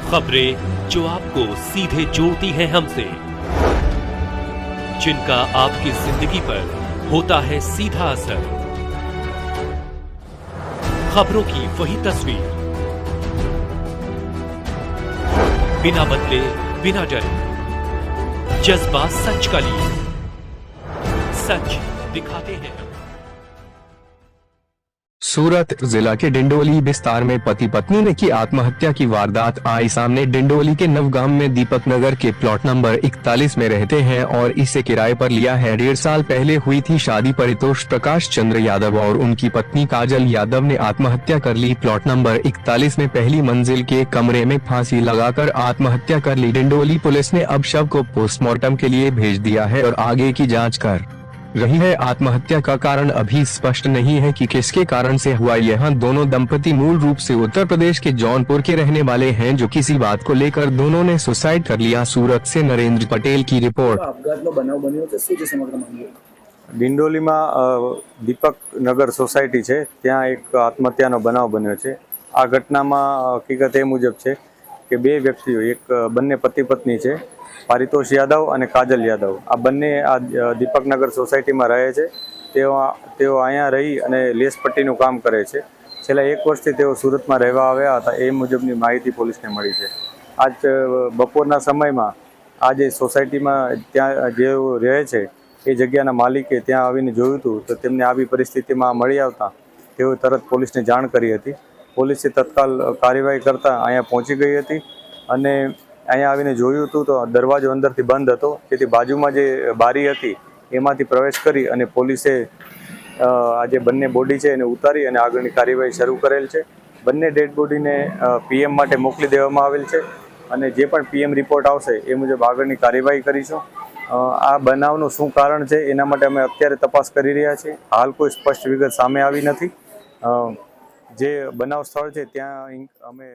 खबरें जो आपको सीधे जोड़ती हैं हमसे, जिनका आपकी जिंदगी पर होता है सीधा असर। खबरों की वही तस्वीर, बिना बदले बिना डरे, जज्बा सच का लिए, सच दिखाते हैं। सूरत जिला के डिंडोली विस्तार में पति पत्नी ने की आत्महत्या की वारदात आई सामने। डिंडोली के नवगाम में दीपक नगर के प्लॉट नंबर 41 में रहते हैं और इसे किराए पर लिया है। 1.5 साल पहले हुई थी शादी। परितोष प्रकाश चंद्र यादव और उनकी पत्नी काजल यादव ने आत्महत्या कर ली। प्लॉट नंबर 41 में पहली मंजिल के कमरे में फांसी लगाकर आत्महत्या कर ली। डिंडोली पुलिस ने अब शव को पोस्टमार्टम के लिए भेज दिया है और आगे की जाँच कर रही है। आत्महत्या का कारण अभी स्पष्ट नहीं है कि किसके कारण से हुआ। यह दोनों दंपति मूल रूप से उत्तर प्रदेश के जौनपुर के रहने वाले हैं, जो किसी बात को लेकर दोनों ने सुसाइड कर लिया। सूरत से नरेंद्र पटेल की रिपोर्ट। डिंडोली में दीपक नगर सोसायटी है, त्या एक आत्महत्या बनाव बन्यो छे। आ घटना में हकीकत ए मुजब है कि बे व्यक्तिओ, एक बंने पति पत्नी है, पारितोष यादव और काजल यादव, आ बंने आ दीपक नगर सोसायटी में रहे छे। तेओ अहींया रही अने लेस पट्टीनुं काम करे छे। छेल्ला 1 वर्षथी तेओ सूरत में रहेवा आव्या हता, ए मुजबनी माहिती पोलीसने मळी छे। आज बपोરના समयमां आ जे सोसायटीमां त्यां जेओ रहे छे ए जग्याना मालिके त्यां आवीने जोयुं हतुं, तो तेमने आवी परिस्थितिमां मळी आवता तेओ तरत पोलीसने जाण करी हती। पोलीसे तत्काल कार्यवाही करता अहींया पहोंची गई हती अने अहींया आवीने जोयुं हतुं तो दरवाजो अंदरथी बंध हतो, जेथी बाजुमां जे बारी हती एमांथी प्रवेश करी अने पोलीसे आ जे बंने बोडी छे एने उतारी अने आगळनी कार्यवाही शरू करेल छे। बंने डेड बोडीने पीएम माटे मोकली देवामां आवेल छे अने जे पण पीएम रिपोर्ट आवशे ए मुजब आगळनी कार्यवाही करीशुं। आ बनावनुं शुं कारण छे एना माटे अमे अत्यारे तपास करी रह्या छीए। हाल कोई स्पष्ट विगत सामे आवी नथी। जे बनाव स्थळ छे त्यां अमे